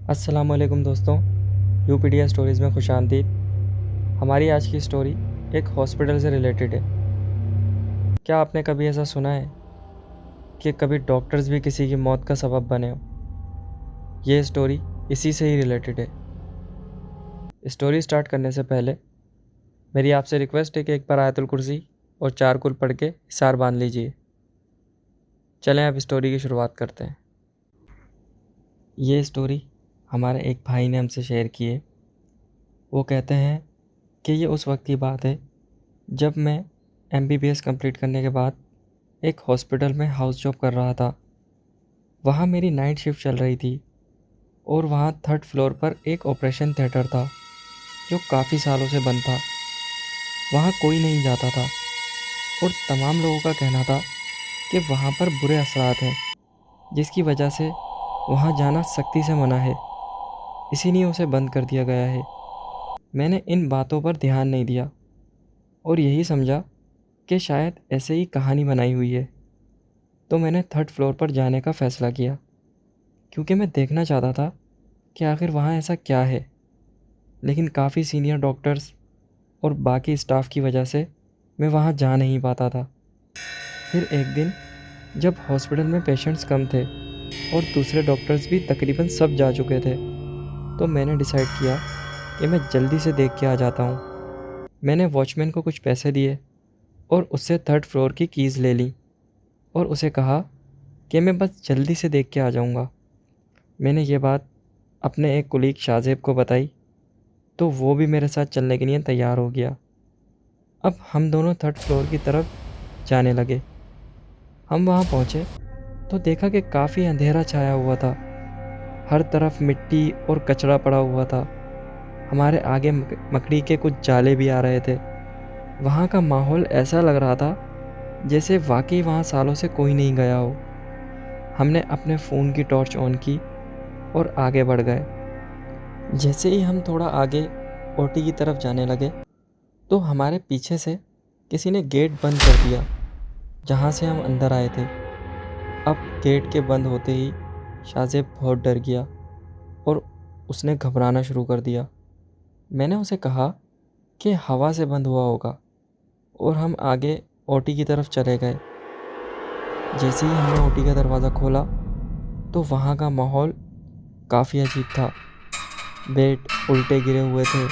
अस्सलामुअलैकुम दोस्तों, यूपीडिया स्टोरीज़ में खुशामदीद। हमारी आज की स्टोरी एक हॉस्पिटल से रिलेटेड है। क्या आपने कभी ऐसा सुना है कि कभी डॉक्टर्स भी किसी की मौत का सबब बने हो? ये स्टोरी इसी से ही रिलेटेड है। स्टोरी स्टार्ट करने से पहले मेरी आपसे रिक्वेस्ट है कि एक बार आयतुल कुर्सी और 4 कुल पढ़ के हिसार बांध लीजिए। चलें अब स्टोरी की शुरुआत करते हैं। ये स्टोरी हमारे एक भाई ने हमसे शेयर की है। वो कहते हैं कि ये उस वक्त की बात है जब मैं एमबीबीएस कंप्लीट करने के बाद एक हॉस्पिटल में हाउस जॉब कर रहा था। वहाँ मेरी नाइट शिफ्ट चल रही थी और वहाँ 3rd फ्लोर पर एक ऑपरेशन थिएटर था जो काफ़ी सालों से बंद था। वहाँ कोई नहीं जाता था और तमाम लोगों का कहना था कि वहाँ पर बुरे असरात हैं, जिसकी वजह से वहाँ जाना सख्ती से मना है, इसीलिए उसे बंद कर दिया गया है। मैंने इन बातों पर ध्यान नहीं दिया और यही समझा कि शायद ऐसे ही कहानी बनाई हुई है। तो मैंने 3rd फ्लोर पर जाने का फ़ैसला किया क्योंकि मैं देखना चाहता था कि आखिर वहाँ ऐसा क्या है। लेकिन काफ़ी सीनियर डॉक्टर्स और बाकी स्टाफ की वजह से मैं वहाँ जा नहीं पाता था। फिर एक दिन जब हॉस्पिटल में पेशेंट्स कम थे और दूसरे डॉक्टर्स भी तकरीबन सब जा चुके थे, तो मैंने डिसाइड किया कि मैं जल्दी से देख के आ जाता हूँ। मैंने वॉचमैन को कुछ पैसे दिए और उससे 3rd फ्लोर की कीज़ ले ली और उसे कहा कि मैं बस जल्दी से देख के आ जाऊँगा। मैंने ये बात अपने एक कुलीग शाहज़ेब को बताई, तो वो भी मेरे साथ चलने के लिए तैयार हो गया। अब हम दोनों 3rd फ्लोर की तरफ जाने लगे। हम वहाँ पहुँचे तो देखा कि काफ़ी अंधेरा छाया हुआ था। हर तरफ मिट्टी और कचरा पड़ा हुआ था। हमारे आगे मकड़ी के कुछ जाले भी आ रहे थे। वहाँ का माहौल ऐसा लग रहा था जैसे वाकई वहाँ सालों से कोई नहीं गया हो। हमने अपने फ़ोन की टॉर्च ऑन की और आगे बढ़ गए। जैसे ही हम थोड़ा आगे ओटी की तरफ जाने लगे, तो हमारे पीछे से किसी ने गेट बंद कर दिया जहाँ से हम अंदर आए थे। अब गेट के बंद होते ही शाहज़ेब बहुत डर गया और उसने घबराना शुरू कर दिया। मैंने उसे कहा कि हवा से बंद हुआ होगा और हम आगे ओटी की तरफ चले गए। जैसे ही हमने ओटी का दरवाज़ा खोला, तो वहाँ का माहौल काफ़ी अजीब था। बेड उल्टे गिरे हुए थे,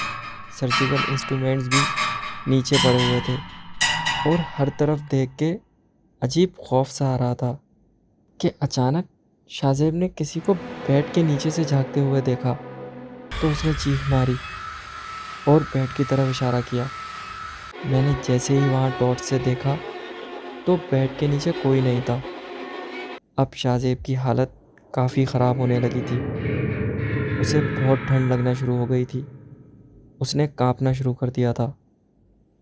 सर्जिकल इंस्ट्रूमेंट्स भी नीचे पड़े हुए थे और हर तरफ देख के अजीब खौफ सा आ रहा था कि अचानक शाहज़ेब ने किसी को बेड के नीचे से झांकते हुए देखा। तो उसने चीख मारी और बेड की तरफ इशारा किया। मैंने जैसे ही वहाँ टॉर्च से देखा, तो बेड के नीचे कोई नहीं था। अब शाहज़ेब की हालत काफ़ी ख़राब होने लगी थी। उसे बहुत ठंड लगना शुरू हो गई थी। उसने काँपना शुरू कर दिया था।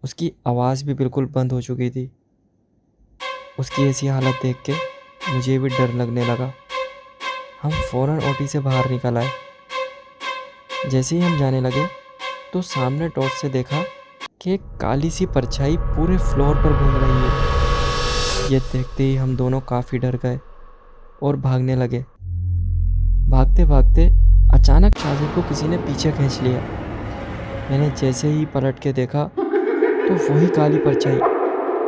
उसकी आवाज़ भी बिल्कुल बंद हो चुकी थी। उसकी ऐसी हालत देख के मुझे भी डर लगने लगा। हम फ़ौरन ओटी से बाहर निकल आए। जैसे ही हम जाने लगे, तो सामने टॉर्च से देखा कि एक काली सी परछाई पूरे फ्लोर पर घूम रही है। ये देखते ही हम दोनों काफ़ी डर गए और भागने लगे। भागते भागते अचानक शाहज़ेब को किसी ने पीछे खींच लिया। मैंने जैसे ही पलट के देखा, तो वही काली परछाई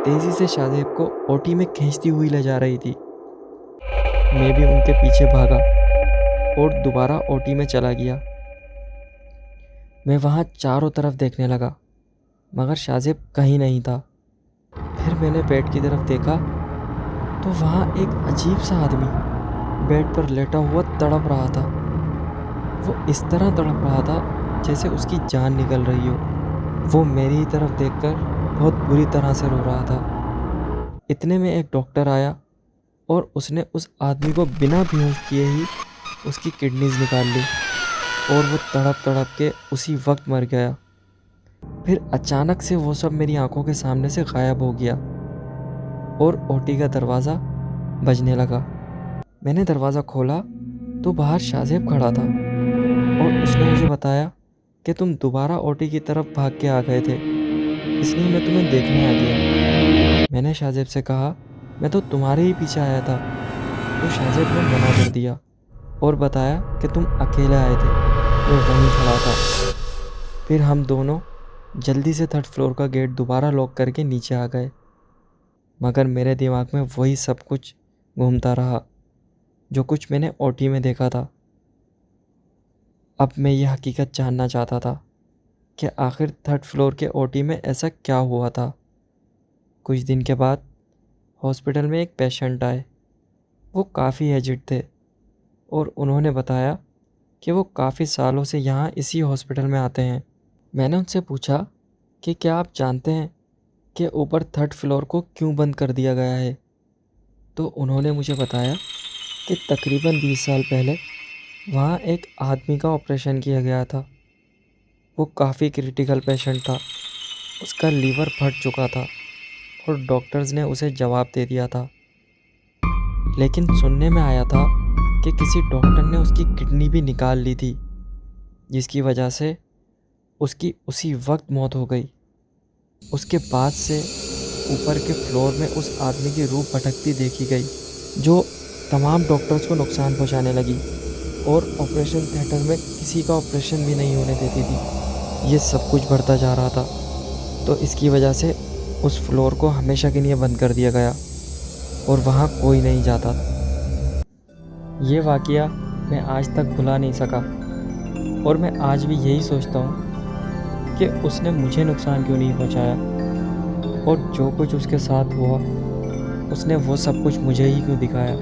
तेज़ी से शाहज़ेब को ओटी में खींचती हुई ले जा रही थी। मैं भी उनके पीछे भागा और दोबारा ओटी में चला गया। मैं वहाँ चारों तरफ देखने लगा, मगर शाहज़ेब कहीं नहीं था। फिर मैंने बेड की तरफ देखा, तो वहाँ एक अजीब सा आदमी बेड पर लेटा हुआ तड़प रहा था। वो इस तरह तड़प रहा था जैसे उसकी जान निकल रही हो। वो मेरी ही तरफ देखकर बहुत बुरी तरह से रो रहा था। इतने में एक डॉक्टर आया और उसने उस आदमी को बिना बेहोश किए ही उसकी किडनीज निकाल ली और वो तड़प तड़प के उसी वक्त मर गया। फिर अचानक से वो सब मेरी आंखों के सामने से गायब हो गया और ओटी का दरवाज़ा बजने लगा। मैंने दरवाज़ा खोला तो बाहर शाहज़ेब खड़ा था और उसने मुझे बताया कि तुम दोबारा ओटी की तरफ भाग के आ गए थे, इसलिए मैं तुम्हें देखने आ गया। मैंने शाहज़ेब से कहा, मैं तो तुम्हारे ही पीछे आया था। तो शाहज़ेब ने मना कर दिया और बताया कि तुम अकेले आए थे। वो वहीं खड़ा था। फिर हम दोनों जल्दी से थर्ड फ्लोर का गेट दोबारा लॉक करके नीचे आ गए, मगर मेरे दिमाग में वही सब कुछ घूमता रहा जो कुछ मैंने ओटी में देखा था। अब मैं ये हकीकत जानना चाहता था कि आखिर थर्ड फ्लोर के ओटी में ऐसा क्या हुआ था। कुछ दिन के बाद हॉस्पिटल में एक पेशेंट आए। वो काफ़ी एजिड थे और उन्होंने बताया कि वो काफ़ी सालों से यहाँ इसी हॉस्पिटल में आते हैं। मैंने उनसे पूछा कि क्या आप जानते हैं कि ऊपर थर्ड फ्लोर को क्यों बंद कर दिया गया है। तो उन्होंने मुझे बताया कि तकरीबन 20 साल पहले वहाँ एक आदमी का ऑपरेशन किया गया था। वो काफ़ी क्रिटिकल पेशेंट था। उसका लीवर फट चुका था और डॉक्टर्स ने उसे जवाब दे दिया था। लेकिन सुनने में आया था कि किसी डॉक्टर ने उसकी किडनी भी निकाल ली थी, जिसकी वजह से उसकी उसी वक्त मौत हो गई। उसके बाद से ऊपर के फ्लोर में उस आदमी की रूह भटकती देखी गई, जो तमाम डॉक्टर्स को नुकसान पहुंचाने लगी और ऑपरेशन थिएटर में किसी का ऑपरेशन भी नहीं होने देती थी। ये सब कुछ बढ़ता जा रहा था, तो इसकी वजह से उस फ्लोर को हमेशा के लिए बंद कर दिया गया और वहाँ कोई नहीं जाता। ये वाक़या मैं आज तक भुला नहीं सका और मैं आज भी यही सोचता हूँ कि उसने मुझे नुकसान क्यों नहीं पहुँचाया और जो कुछ उसके साथ हुआ उसने वो सब कुछ मुझे ही क्यों दिखाया।